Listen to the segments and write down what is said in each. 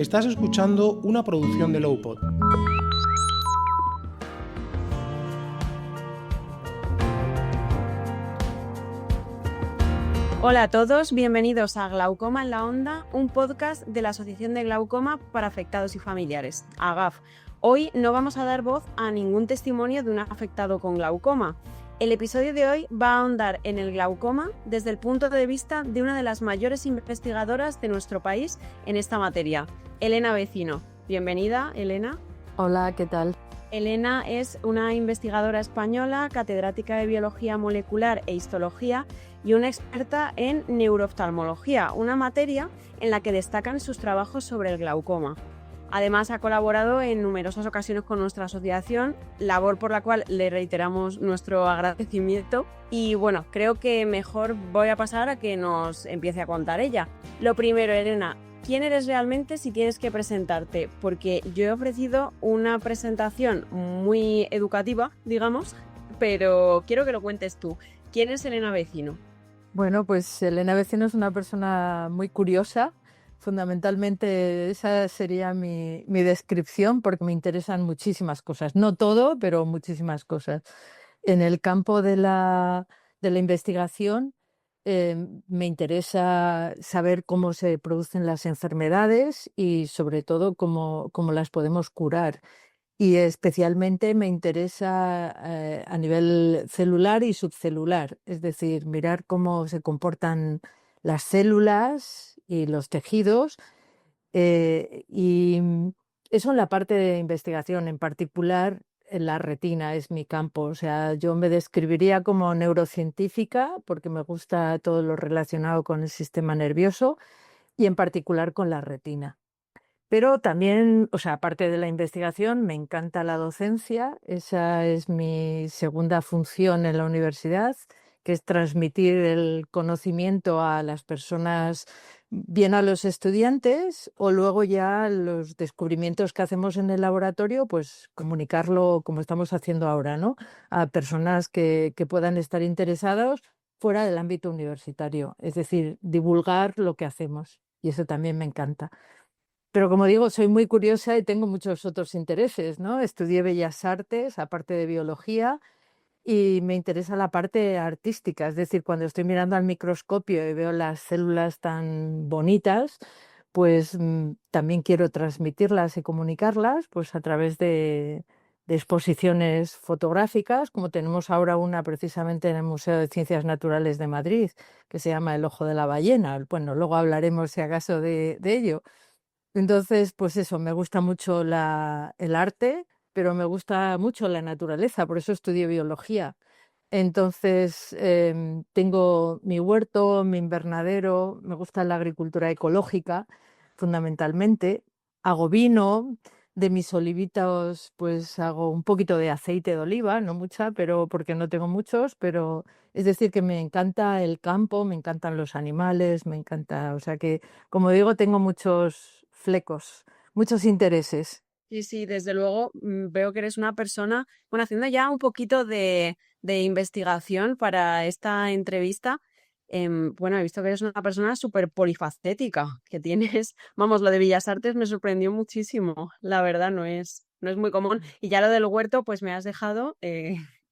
Estás escuchando una producción de Lowpod. Hola a todos, bienvenidos a Glaucoma en la Onda, un podcast de la Asociación de Glaucoma para Afectados y Familiares, AGAF. Hoy no vamos a dar voz a ningún testimonio de un afectado con glaucoma. El episodio de hoy va a ahondar en el glaucoma desde el punto de vista de una de las mayores investigadoras de nuestro país en esta materia, Elena Vecino. Bienvenida, Elena. Hola, ¿qué tal? Elena es una investigadora española, catedrática de Biología Molecular e Histología y una experta en neurooftalmología, una materia en la que destacan sus trabajos sobre el glaucoma. Además, ha colaborado en numerosas ocasiones con nuestra asociación, labor por la cual le reiteramos nuestro agradecimiento. Y bueno, creo que mejor voy a pasar a que nos empiece a contar ella. Lo primero, Elena, ¿quién eres realmente si tienes que presentarte? Porque yo he ofrecido una presentación muy educativa, digamos, pero quiero que lo cuentes tú. ¿Quién es Elena Vecino? Bueno, pues Elena Vecino es una persona muy curiosa. Fundamentalmente esa sería mi descripción, porque me interesan muchísimas cosas. No todo, pero muchísimas cosas. En el campo de la investigación me interesa saber cómo se producen las enfermedades y sobre todo cómo las podemos curar. Y especialmente me interesa a nivel celular y subcelular, es decir, mirar cómo se comportan las células y los tejidos. Eso en la parte de investigación, en particular en la retina es mi campo. O sea, yo me describiría como neurocientífica porque me gusta todo lo relacionado con el sistema nervioso y en particular con la retina. Pero también, o sea, aparte de la investigación, me encanta la docencia. Esa es mi segunda función en la universidad, que es transmitir el conocimiento a las personas, bien a los estudiantes, o luego ya los descubrimientos que hacemos en el laboratorio, pues comunicarlo como estamos haciendo ahora, ¿no? A personas que puedan estar interesados fuera del ámbito universitario, es decir, divulgar lo que hacemos. Y eso también me encanta. Pero como digo, soy muy curiosa y tengo muchos otros intereses, ¿no? Estudié Bellas Artes, aparte de biología, y me interesa la parte artística. Es decir, cuando estoy mirando al microscopio y veo las células tan bonitas, pues también quiero transmitirlas y comunicarlas pues, a través de exposiciones fotográficas, como tenemos ahora una precisamente en el Museo de Ciencias Naturales de Madrid, que se llama El Ojo de la Ballena. Bueno, luego hablaremos, si acaso, de ello. Entonces, pues eso, me gusta mucho el arte, pero me gusta mucho la naturaleza, por eso estudié biología. Entonces, tengo mi huerto, mi invernadero, me gusta la agricultura ecológica, fundamentalmente. Hago vino, de mis olivitos, pues hago un poquito de aceite de oliva, no mucha, pero porque no tengo muchos, pero es decir, que me encanta el campo, me encantan los animales, me encanta, o sea que, como digo, tengo muchos flecos, muchos intereses. Sí, desde luego veo que eres una persona, bueno, haciendo ya un poquito de investigación para esta entrevista. Bueno, he visto que eres una persona súper polifacética, que tienes, vamos, lo de Bellas Artes me sorprendió muchísimo, la verdad, no es muy común. Y ya lo del huerto, pues me has dejado.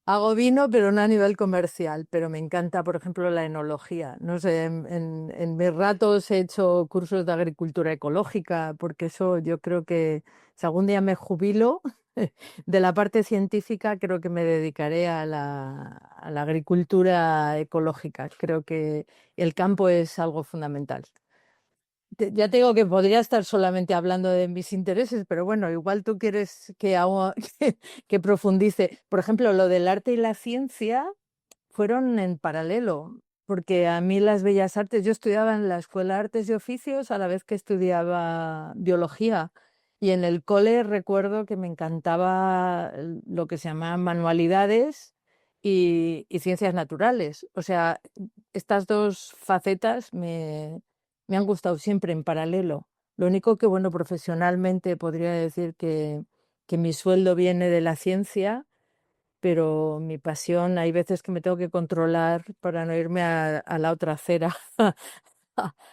Hago vino, pero no a nivel comercial, pero me encanta, por ejemplo, la enología. No sé, en mis ratos he hecho cursos de agricultura ecológica, porque eso yo creo que si algún día me jubilo de la parte científica, creo que me dedicaré a la agricultura ecológica. Creo que el campo es algo fundamental. Ya te digo que podría estar solamente hablando de mis intereses, pero bueno, igual tú quieres que profundice. Por ejemplo, lo del arte y la ciencia fueron en paralelo, porque a mí las bellas artes, yo estudiaba en la Escuela de Artes y Oficios a la vez que estudiaba biología. Y en el cole recuerdo que me encantaba lo que se llamaban manualidades y ciencias naturales. O sea, estas dos facetas me han gustado siempre en paralelo. Lo único que, bueno, profesionalmente podría decir que mi sueldo viene de la ciencia, pero mi pasión, hay veces que me tengo que controlar para no irme a la otra acera,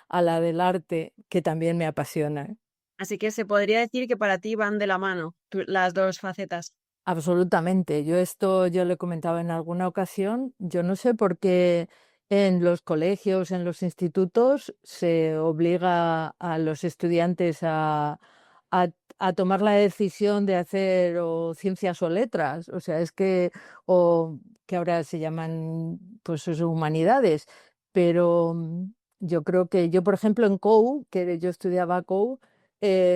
a la del arte, que también me apasiona. Así que se podría decir que para ti van de la mano las dos facetas. Absolutamente. Yo lo he comentado en alguna ocasión. Yo no sé por qué en los colegios, en los institutos, se obliga a los estudiantes a, a tomar la decisión de hacer o ciencias o letras. O sea, o que ahora se llaman, pues eso, humanidades. Pero yo creo que yo, por ejemplo, en COU, que yo estudiaba COU,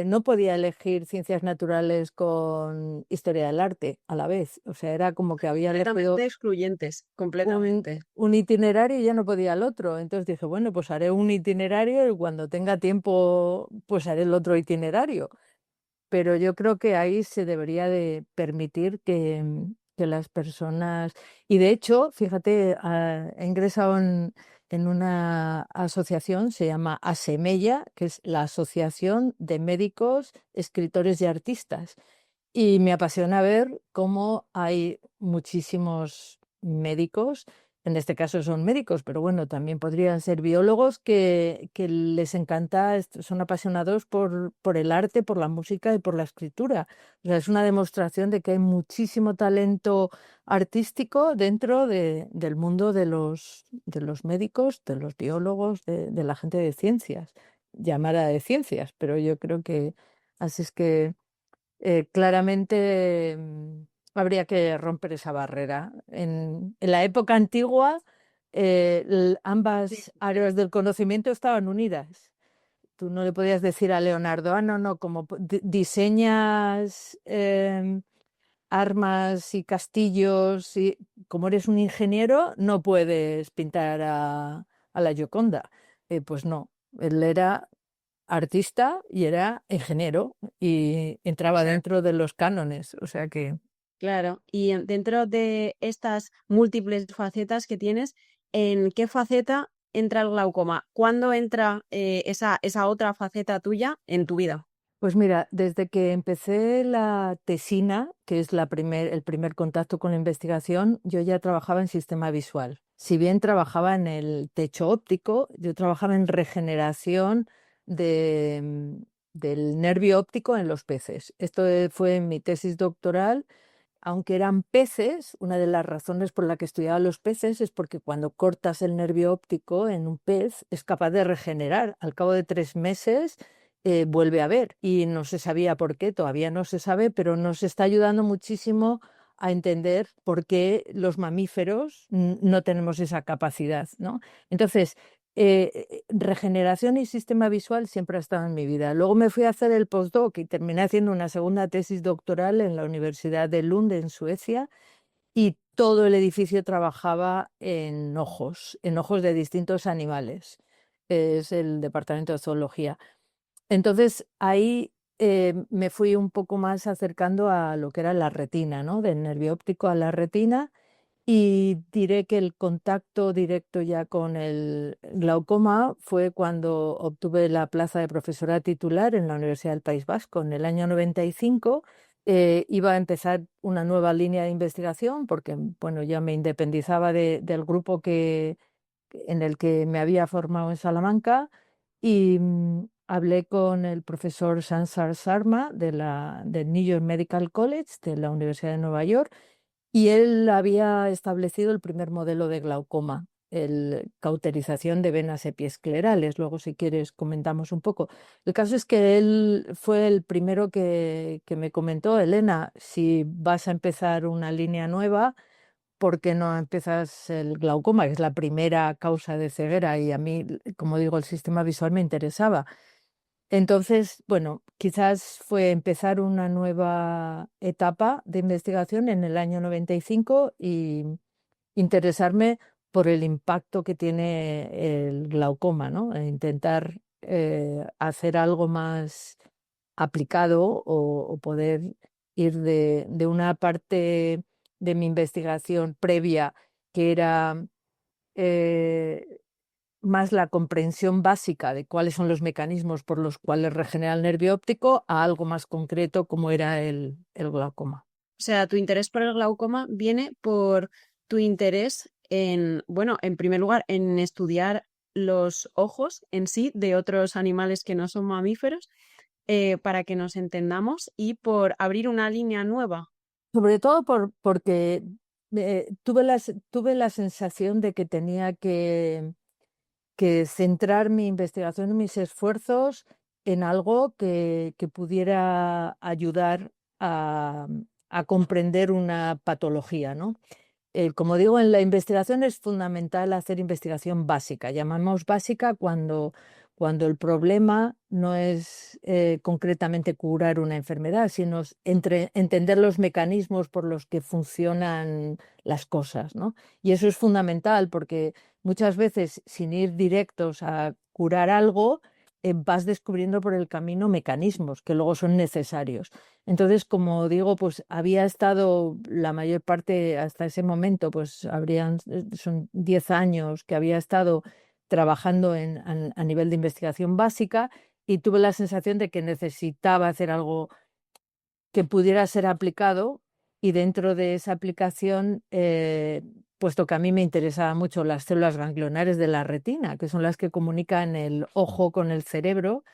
no podía elegir ciencias naturales con historia del arte a la vez. O sea, era como que había elegido Completamente excluyentes, un, completamente. un itinerario y ya no podía el otro. Entonces dije, bueno, pues haré un itinerario y cuando tenga tiempo, pues haré el otro itinerario. Pero yo creo que ahí se debería de permitir que las personas... Y de hecho, fíjate, he ingresado en una asociación, se llama ASEMELLA, que es la Asociación de Médicos, Escritores y Artistas. Y me apasiona ver cómo hay muchísimos médicos, en este caso son médicos, pero bueno, también podrían ser biólogos que les encanta, son apasionados por el arte, por la música y por la escritura. O sea, es una demostración de que hay muchísimo talento artístico dentro del mundo de los médicos, de los biólogos, de la gente de ciencias, llamada de ciencias, pero yo creo que así es que claramente habría que romper esa barrera. En la época antigua, Sí, ambas áreas del conocimiento estaban unidas. Tú no le podías decir a Leonardo, ah, no, no, como diseñas armas y castillos, y como eres un ingeniero, no puedes pintar a la Gioconda. Pues no, él era artista y era ingeniero y entraba dentro de los cánones. O sea que, claro. Y dentro de estas múltiples facetas que tienes, ¿en qué faceta entra el glaucoma? ¿Cuándo entra esa otra faceta tuya en tu vida? pues mira, desde que empecé la tesina, que es el primer contacto con la investigación, yo ya trabajaba en sistema visual. Si bien trabajaba en el techo óptico, yo trabajaba en regeneración del nervio óptico en los peces. Esto fue en mi tesis doctoral. Aunque eran peces, una de las razones por la que estudiaba los peces es porque cuando cortas el nervio óptico en un pez es capaz de regenerar. Al cabo de 3 meses vuelve a ver y no se sabía por qué, todavía no se sabe, pero nos está ayudando muchísimo a entender por qué los mamíferos no tenemos esa capacidad, ¿no? Entonces, regeneración y sistema visual siempre ha estado en mi vida. Luego me fui a hacer el postdoc y terminé haciendo una segunda tesis doctoral en la Universidad de Lund, en Suecia, y todo el edificio trabajaba en ojos de distintos animales. Es el departamento de zoología. Entonces ahí me fui un poco más acercando a lo que era la retina, ¿no? Del nervio óptico a la retina y diré que el contacto directo ya con el glaucoma fue cuando obtuve la plaza de profesora titular en la Universidad del País Vasco en el año 95. Iba a empezar una nueva línea de investigación porque, bueno, ya me independizaba del grupo en el que me había formado en Salamanca y hablé con el profesor Sansar Sharma del New York Medical College de la Universidad de Nueva York y él había establecido el primer modelo de glaucoma, el cauterización de venas epiesclerales. Luego, si quieres, comentamos un poco. El caso es que él fue el primero que me comentó, Elena, si vas a empezar una línea nueva, ¿por qué no empiezas el glaucoma, que es la primera causa de ceguera? Y a mí, como digo, el sistema visual me interesaba. Entonces, bueno, quizás fue empezar una nueva etapa de investigación en el año 95 y interesarme por el impacto que tiene el glaucoma, ¿no? E intentar hacer algo más aplicado o poder ir de una parte de mi investigación previa que era eh, más la comprensión básica de cuáles son los mecanismos por los cuales regenera el nervio óptico a algo más concreto como era el glaucoma. O sea, tu interés por el glaucoma viene por tu interés en, bueno, en primer lugar, en estudiar los ojos en sí de otros animales que no son mamíferos. para que nos entendamos y por abrir una línea nueva. Sobre todo porque tuve la sensación de que tenía que centrar mi investigación y mis esfuerzos en algo que pudiera ayudar a, a comprender una patología, ¿no? Como digo, en la investigación es fundamental hacer investigación básica. Llamamos básica cuando el problema no es concretamente curar una enfermedad, sino entender los mecanismos por los que funcionan las cosas, ¿no? Y eso es fundamental porque muchas veces, sin ir directos a curar algo, vas descubriendo por el camino mecanismos que luego son necesarios. Entonces, como digo, pues había estado la mayor parte hasta ese momento, pues son 10 años que había estado trabajando a nivel de investigación básica y tuve la sensación de que necesitaba hacer algo que pudiera ser aplicado y dentro de esa aplicación, puesto que a mí me interesaban mucho las células ganglionares de la retina, que son las que comunican el ojo con el cerebro,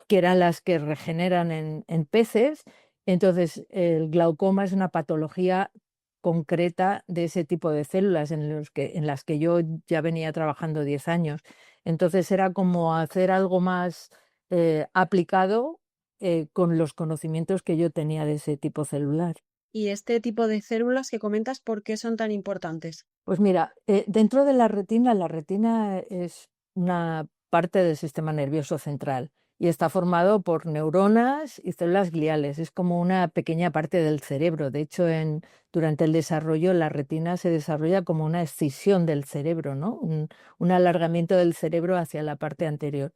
que eran las que regeneran en peces. Entonces, el glaucoma es una patología concreta de ese tipo de células en las que yo ya venía trabajando 10 años. Entonces, era como hacer algo más aplicado con los conocimientos que yo tenía de ese tipo celular. Y este tipo de células que comentas, ¿por qué son tan importantes? Pues mira, dentro de la retina es una parte del sistema nervioso central y está formado por neuronas y células gliales. Es como una pequeña parte del cerebro. De hecho, durante el desarrollo, la retina se desarrolla como una escisión del cerebro, ¿no? Un alargamiento del cerebro hacia la parte anterior.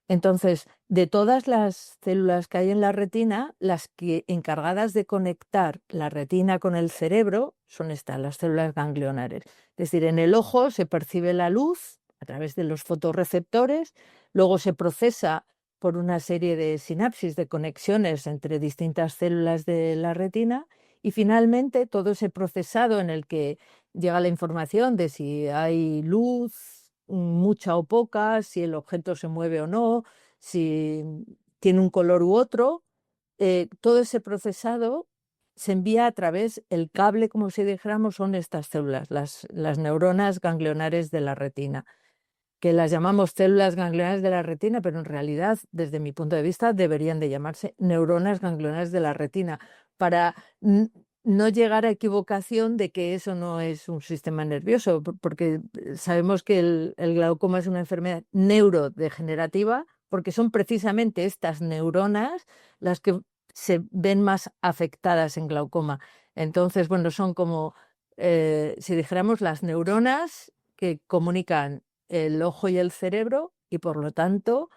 Entonces, de todas las células que hay en la retina, las que encargadas de conectar la retina con el cerebro son estas, las células ganglionares. Es decir, en el ojo se percibe la luz a través de los fotorreceptores, luego se procesa por una serie de sinapsis, de conexiones entre distintas células de la retina y finalmente todo ese procesado en el que llega la información de si hay luz, mucha o poca, si el objeto se mueve o no, si tiene un color u otro, todo ese procesado se envía a través, el cable, como si dijéramos, son estas células, las neuronas ganglionares de la retina, que las llamamos células ganglionares de la retina, pero en realidad, desde mi punto de vista, deberían de llamarse neuronas ganglionares de la retina, para no llegar a equivocación de que eso no es un sistema nervioso, porque sabemos que el glaucoma es una enfermedad neurodegenerativa, porque son precisamente estas neuronas las que se ven más afectadas en glaucoma. Entonces, bueno, son como, si dijéramos, las neuronas que comunican el ojo y el cerebro y por lo tanto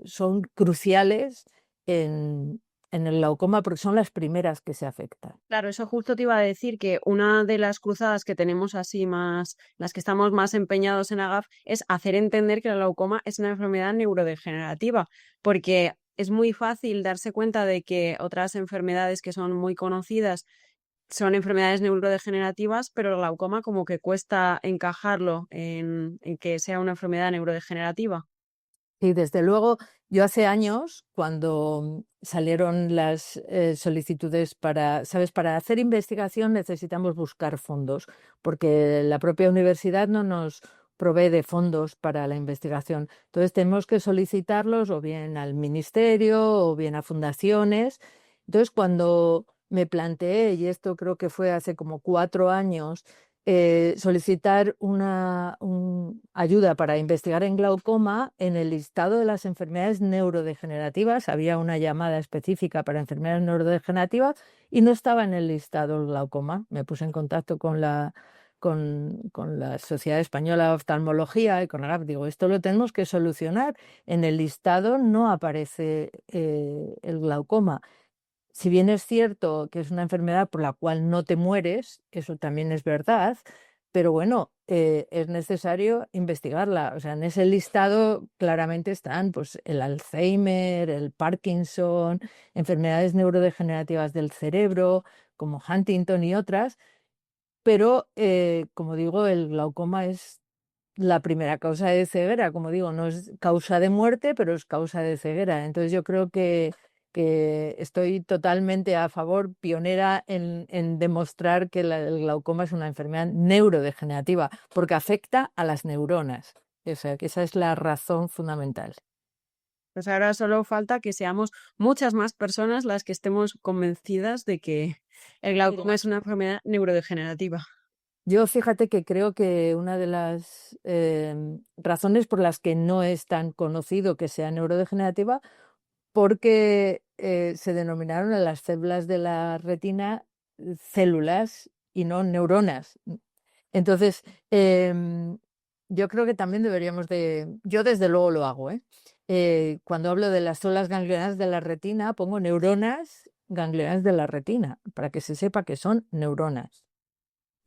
son cruciales en el glaucoma porque son las primeras que se afectan. Claro, eso justo te iba a decir que una de las cruzadas que tenemos así más, las que estamos más empeñados en AGAF, es hacer entender que el glaucoma es una enfermedad neurodegenerativa, porque es muy fácil darse cuenta de que otras enfermedades que son muy conocidas son enfermedades neurodegenerativas, pero el glaucoma como que cuesta encajarlo en que sea una enfermedad neurodegenerativa. Y desde luego, yo hace años, cuando salieron las solicitudes ¿sabes? Para hacer investigación necesitamos buscar fondos, porque la propia universidad no nos provee de fondos para la investigación. Entonces tenemos que solicitarlos o bien al ministerio o bien a fundaciones. Entonces, cuando me planteé, y esto creo que fue hace como 4 años, solicitar una ayuda para investigar en glaucoma, en el listado de las enfermedades neurodegenerativas había una llamada específica para enfermedades neurodegenerativas y no estaba en el listado el glaucoma. Me puse en contacto con la Sociedad Española de Oftalmología y con AGAF. Digo, esto lo tenemos que solucionar. En el listado no aparece el glaucoma. Si bien es cierto que es una enfermedad por la cual no te mueres, eso también es verdad, pero bueno, es necesario investigarla. O sea, en ese listado claramente están pues, el Alzheimer, el Parkinson, enfermedades neurodegenerativas del cerebro, como Huntington y otras, pero como digo, el glaucoma es la primera causa de ceguera, como digo, no es causa de muerte, pero es causa de ceguera. Entonces yo creo que estoy totalmente a favor, pionera en demostrar que el glaucoma es una enfermedad neurodegenerativa, porque afecta a las neuronas. O sea, que esa es la razón fundamental. Pues ahora solo falta que seamos muchas más personas las que estemos convencidas de que el glaucoma es una enfermedad neurodegenerativa. Yo fíjate que creo que una de las razones por las que no es tan conocido que sea neurodegenerativa, porque se denominaron a las células de la retina células y no neuronas. Entonces, yo creo que también deberíamos yo desde luego lo hago, ¿eh? Cuando hablo de las células ganglionares de la retina, pongo neuronas ganglionares de la retina, para que se sepa que son neuronas.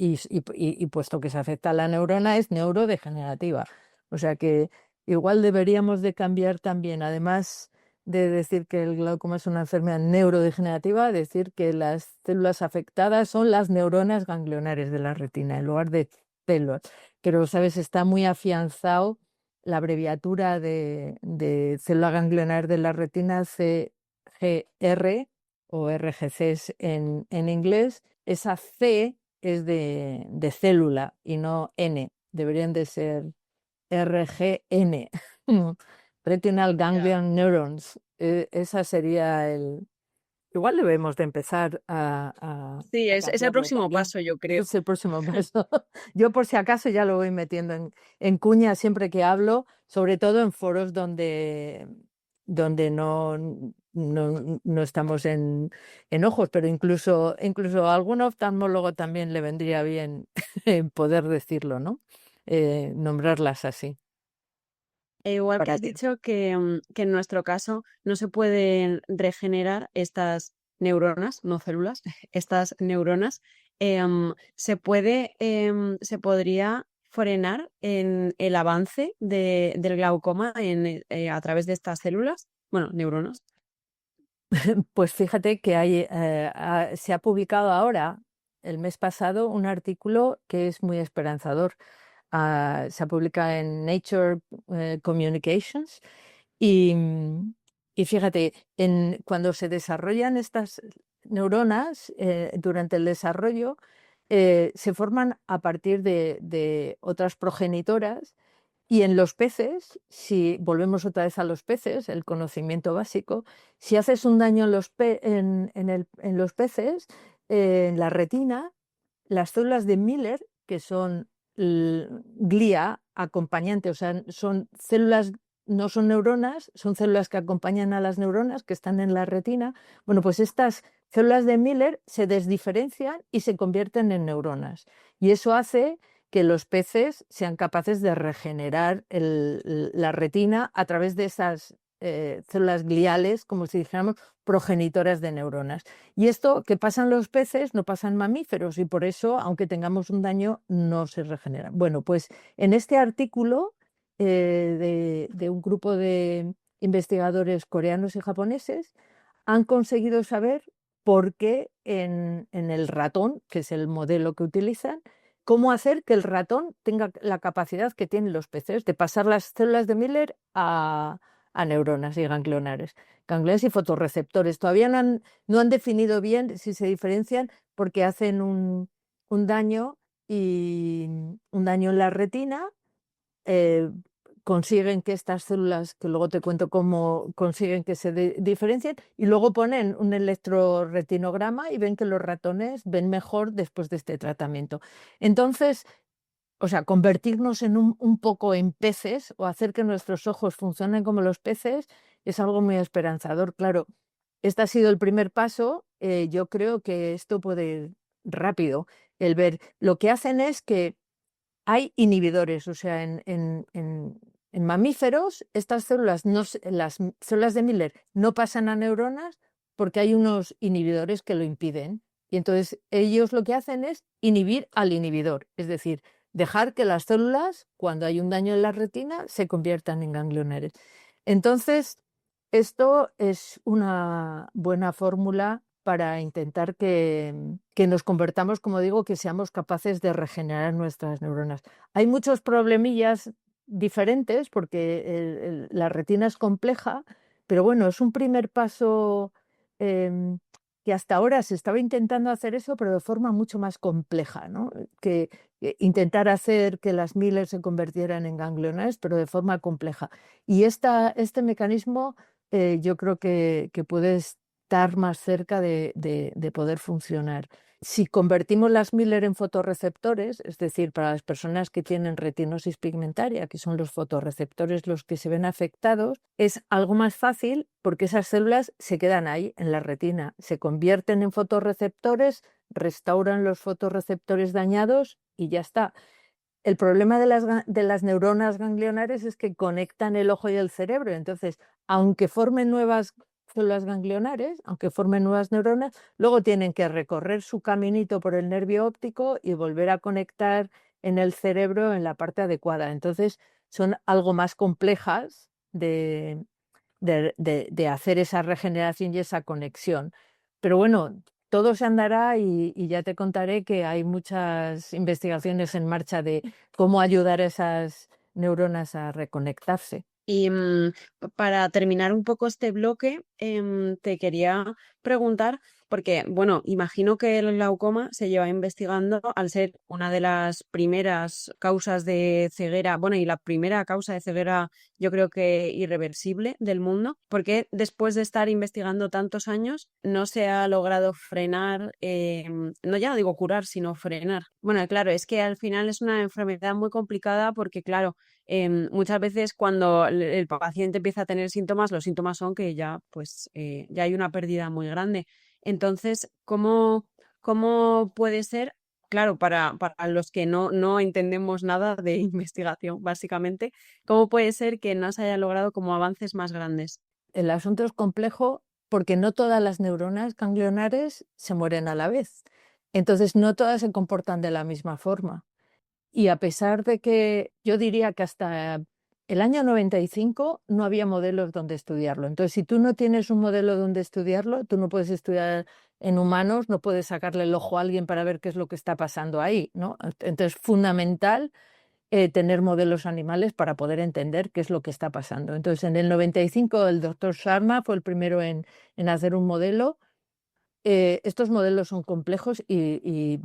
Y puesto que se afecta a la neurona, es neurodegenerativa. O sea que igual deberíamos de cambiar también, además de decir que el glaucoma es una enfermedad neurodegenerativa, decir que las células afectadas son las neuronas ganglionares de la retina, en lugar de células. Pero, ¿sabes? Está muy afianzado la abreviatura de célula ganglionar de la retina, CGR o RGCs en inglés. Esa C es de célula y no N. Deberían de ser RGN. Retinal Ganglion Neurons. Esa sería el... Igual debemos de empezar Sí, a es el cambiarlo próximo también. paso, yo creo. Es el próximo paso. Yo por si acaso ya lo voy metiendo en cuña siempre que hablo, sobre todo en foros donde no estamos en ojos, pero incluso a algún oftalmólogo también le vendría bien poder decirlo, ¿no? Nombrarlas así. Igual que Para has que dicho que en nuestro caso no se pueden regenerar estas neuronas, no células, estas neuronas, se podría frenar en el avance del glaucoma a través de estas células, bueno, neuronas. Pues fíjate que se ha publicado ahora, el mes pasado, un artículo que es muy esperanzador. Se ha publicado en Nature Communications y, y fíjate, cuando se desarrollan estas neuronas, durante el desarrollo, se forman a partir de otras progenitoras. Y en los peces, si volvemos otra vez a los peces, el conocimiento básico, si haces un daño en los peces, en la retina, las células de Miller, que son glía acompañante, o sea, son células, no son neuronas, son células que acompañan a las neuronas que están en la retina. Bueno, pues estas células de Miller se desdiferencian y se convierten en neuronas. Y eso hace que los peces sean capaces de regenerar la retina a través de esas células gliales, como si dijéramos, progenitoras de neuronas. Y esto que pasa en los peces no pasa en mamíferos y por eso, aunque tengamos un daño, no se regenera. Bueno, pues en este artículo de un grupo de investigadores coreanos y japoneses han conseguido saber por qué en el ratón, que es el modelo que utilizan, cómo hacer que el ratón tenga la capacidad que tienen los peces de pasar las células de Miller a neuronas y ganglionares y fotorreceptores. Todavía no han definido bien si se diferencian porque hacen un daño en la retina. Consiguen que estas células, que luego te cuento cómo consiguen que se diferencien, y luego ponen un electroretinograma y ven que los ratones ven mejor después de este tratamiento. Entonces, o sea, convertirnos en un poco en peces o hacer que nuestros ojos funcionen como los peces es algo muy esperanzador. Claro, este ha sido el primer paso. Yo creo que esto puede ir rápido. El ver, lo que hacen es que hay inhibidores, o sea, en mamíferos estas células, las células de Miller no pasan a neuronas porque hay unos inhibidores que lo impiden. Y entonces ellos lo que hacen es inhibir al inhibidor, es decir, dejar que las células, cuando hay un daño en la retina, se conviertan en ganglionares. Entonces, esto es una buena fórmula para intentar que nos convertamos, como digo, que seamos capaces de regenerar nuestras neuronas. Hay muchos problemillas diferentes porque la retina es compleja, pero bueno, es un primer paso em, que hasta ahora se estaba intentando hacer eso, pero de forma mucho más compleja, ¿no? Que intentar hacer que las Miller se convirtieran en ganglionares, pero de forma compleja. Y este mecanismo yo creo que puede estar más cerca de poder funcionar. Si convertimos las Miller en fotorreceptores, es decir, para las personas que tienen retinosis pigmentaria, que son los fotorreceptores los que se ven afectados, es algo más fácil porque esas células se quedan ahí en la retina, se convierten en fotorreceptores, restauran los fotorreceptores dañados y ya está. El problema de las neuronas ganglionares es que conectan el ojo y el cerebro. Entonces, aunque formen nuevas células ganglionares, aunque formen nuevas neuronas, luego tienen que recorrer su caminito por el nervio óptico y volver a conectar en el cerebro en la parte adecuada. Entonces, son algo más complejas de hacer esa regeneración y esa conexión. Pero bueno, todo se andará y ya te contaré que hay muchas investigaciones en marcha de cómo ayudar a esas neuronas a reconectarse. Y para terminar un poco este bloque, te quería preguntar, porque, bueno, imagino que el glaucoma se lleva investigando al ser una de las primeras causas de ceguera, bueno, y la primera causa de ceguera, yo creo que irreversible del mundo, porque después de estar investigando tantos años no se ha logrado frenar, no ya digo curar, sino frenar. Bueno, claro, es que al final es una enfermedad muy complicada porque, claro, muchas veces cuando el paciente empieza a tener síntomas, los síntomas son que ya, pues, ya hay una pérdida muy grande. Entonces, ¿cómo puede ser? Claro, para los que no entendemos nada de investigación, básicamente, ¿cómo puede ser que no se haya logrado como avances más grandes? El asunto es complejo porque no todas las neuronas ganglionares se mueren a la vez. Entonces, no todas se comportan de la misma forma. Y a pesar de que yo diría que hasta el año 95 no había modelos donde estudiarlo. Entonces, si tú no tienes un modelo donde estudiarlo, tú no puedes estudiar en humanos, no puedes sacarle el ojo a alguien para ver qué es lo que está pasando ahí, ¿no? Entonces, es fundamental tener modelos animales para poder entender qué es lo que está pasando. Entonces, en el 95 el doctor Sharma fue el primero en hacer un modelo. Estos modelos son complejos y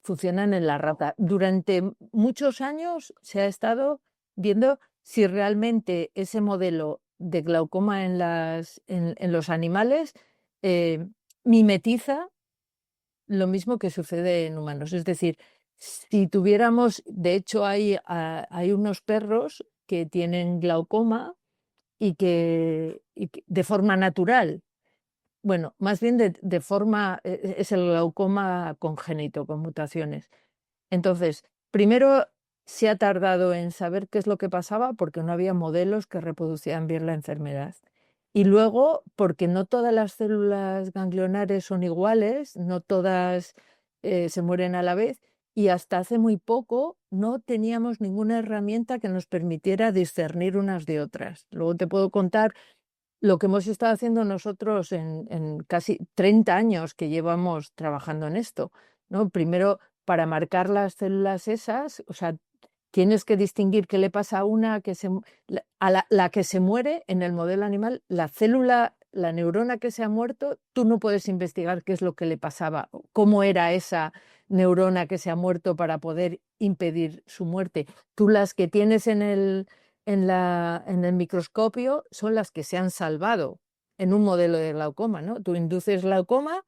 funcionan en la rata. Durante muchos años se ha estado viendo si realmente ese modelo de glaucoma en los animales eh, mimetiza lo mismo que sucede en humanos. Es decir, si tuviéramos, de hecho hay unos perros que tienen glaucoma y que de forma natural. Bueno, más bien de forma, es el glaucoma congénito con mutaciones. Entonces, primero se ha tardado en saber qué es lo que pasaba porque no había modelos que reproducían bien la enfermedad. Y luego, porque no todas las células ganglionares son iguales, no todas se mueren a la vez, y hasta hace muy poco no teníamos ninguna herramienta que nos permitiera discernir unas de otras. Luego te puedo contar lo que hemos estado haciendo nosotros en casi 30 años que llevamos trabajando en esto, ¿no? Primero, para marcar las células esas, o sea, tienes que distinguir qué le pasa a una la que se muere en el modelo animal, la célula, la neurona que se ha muerto, tú no puedes investigar qué es lo que le pasaba, cómo era esa neurona que se ha muerto para poder impedir su muerte. Tú las que tienes en el microscopio son las que se han salvado en un modelo de glaucoma, ¿no? Tú induces glaucoma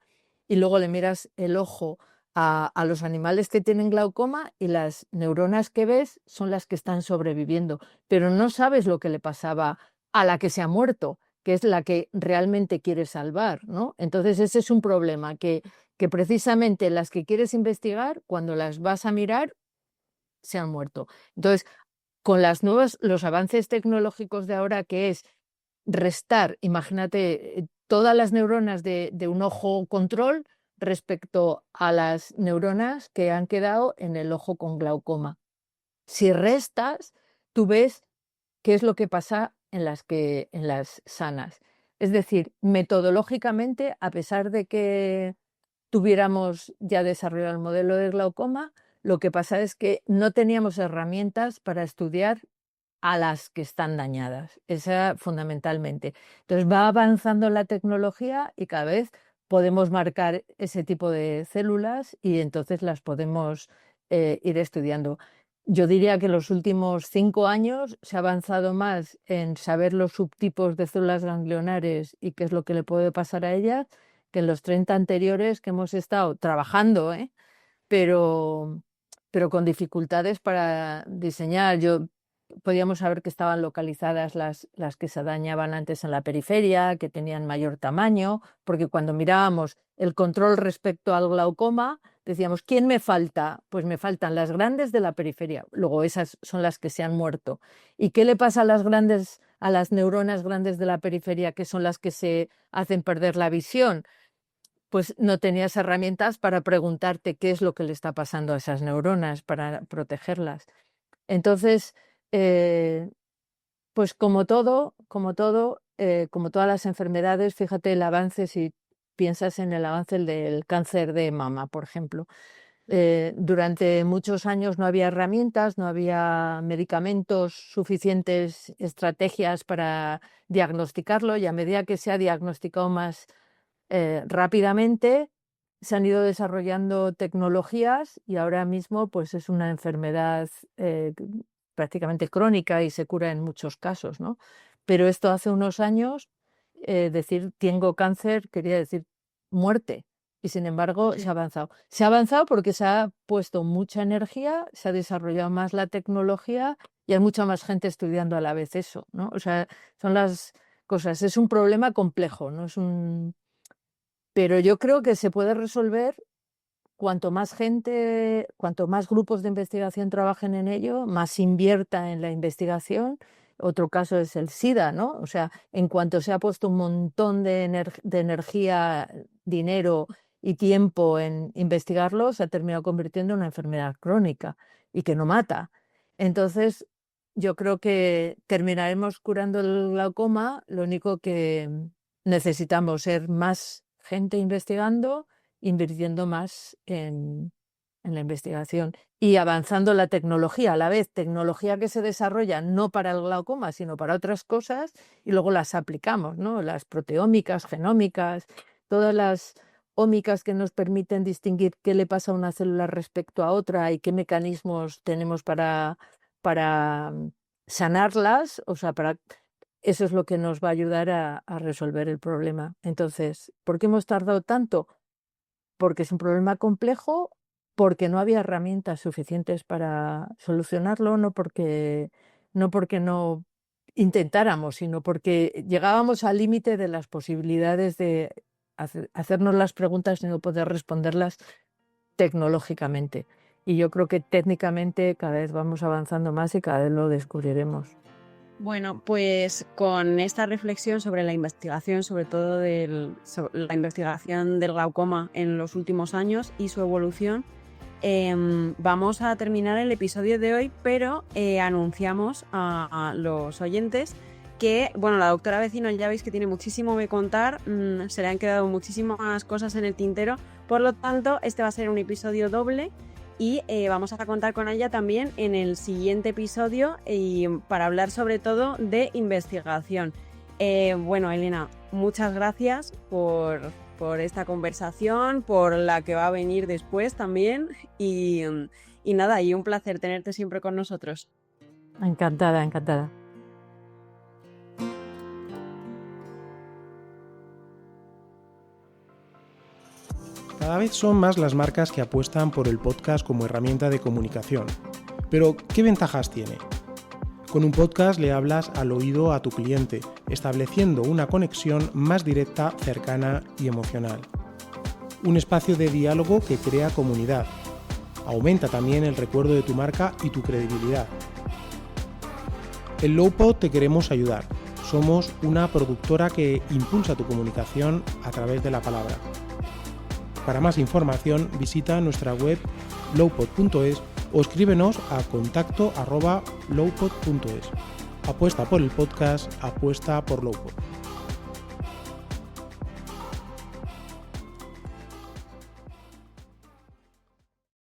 y luego le miras el ojo a los animales que tienen glaucoma y las neuronas que ves son las que están sobreviviendo, pero no sabes lo que le pasaba a la que se ha muerto, que es la que realmente quieres salvar, ¿no? Entonces ese es un problema, que precisamente las que quieres investigar, cuando las vas a mirar, se han muerto. Entonces, con los avances tecnológicos de ahora, que es restar, imagínate, todas las neuronas de un ojo control respecto a las neuronas que han quedado en el ojo con glaucoma. Si restas, tú ves qué es lo que pasa en las sanas. Es decir, metodológicamente, a pesar de que tuviéramos ya desarrollado el modelo de glaucoma, lo que pasa es que no teníamos herramientas para estudiar a las que están dañadas. Esa fundamentalmente. Entonces va avanzando la tecnología y cada vez podemos marcar ese tipo de células y entonces las podemos ir estudiando. Yo diría que en los últimos 5 años se ha avanzado más en saber los subtipos de células ganglionares y qué es lo que le puede pasar a ellas que en los 30 anteriores que hemos estado trabajando, pero con dificultades para diseñar. Podíamos saber que estaban localizadas las que se dañaban antes en la periferia, que tenían mayor tamaño, porque cuando mirábamos el control respecto al glaucoma, decíamos, ¿quién me falta? Pues me faltan las grandes de la periferia. Luego esas son las que se han muerto. ¿Y qué le pasa a las neuronas grandes de la periferia, que son las que se hacen perder la visión? Pues no tenías herramientas para preguntarte qué es lo que le está pasando a esas neuronas para protegerlas. Entonces, pues como todas las enfermedades, fíjate el avance, si piensas en el avance del cáncer de mama, por ejemplo. Durante muchos años no había herramientas, no había medicamentos suficientes, estrategias para diagnosticarlo, y a medida que se ha diagnosticado más rápidamente, se han ido desarrollando tecnologías y ahora mismo pues es una enfermedad prácticamente crónica y se cura en muchos casos, ¿no? Pero esto hace unos años, decir tengo cáncer quería decir muerte, y sin embargo se ha avanzado. Se ha avanzado porque se ha puesto mucha energía, se ha desarrollado más la tecnología y hay mucha más gente estudiando a la vez eso, ¿no? O sea, son las cosas. Es un problema complejo, ¿no? Pero yo creo que se puede resolver cuanto más gente, cuanto más grupos de investigación trabajen en ello, más invierta en la investigación. Otro caso es el SIDA, ¿no? O sea, en cuanto se ha puesto un montón de energía, dinero y tiempo en investigarlo, se ha terminado convirtiendo en una enfermedad crónica y que no mata. Entonces, yo creo que terminaremos curando el glaucoma, lo único que necesitamos ser más gente investigando, invirtiendo más en la investigación y avanzando la tecnología, a la vez tecnología que se desarrolla no para el glaucoma, sino para otras cosas, y luego las aplicamos, ¿no? Las proteómicas, genómicas, todas las ómicas que nos permiten distinguir qué le pasa a una célula respecto a otra y qué mecanismos tenemos para sanarlas, o sea, eso es lo que nos va a ayudar a resolver el problema. Entonces, ¿por qué hemos tardado tanto? Porque es un problema complejo, porque no había herramientas suficientes para solucionarlo, no porque no intentáramos, sino porque llegábamos al límite de las posibilidades de hacernos las preguntas y no poder responderlas tecnológicamente. Y yo creo que técnicamente cada vez vamos avanzando más y cada vez lo descubriremos. Bueno, pues con esta reflexión sobre la investigación, sobre todo la investigación del glaucoma en los últimos años y su evolución, vamos a terminar el episodio de hoy, pero anunciamos a los oyentes que, bueno, la doctora Vecino ya veis que tiene muchísimo que contar, se le han quedado muchísimas cosas en el tintero, por lo tanto, este va a ser un episodio doble. Y vamos a contar con ella también en el siguiente episodio y para hablar sobre todo de investigación. Bueno, Elena, muchas gracias por esta conversación, por la que va a venir después también y nada, y un placer tenerte siempre con nosotros. Encantada, encantada. Cada vez son más las marcas que apuestan por el podcast como herramienta de comunicación. Pero, ¿qué ventajas tiene? Con un podcast le hablas al oído a tu cliente, estableciendo una conexión más directa, cercana y emocional. Un espacio de diálogo que crea comunidad. Aumenta también el recuerdo de tu marca y tu credibilidad. En Lowpod te queremos ayudar. Somos una productora que impulsa tu comunicación a través de la palabra. Para más información visita nuestra web lowpod.es o escríbenos a contacto@lowpod.es. Apuesta por el podcast, apuesta por Lowpod.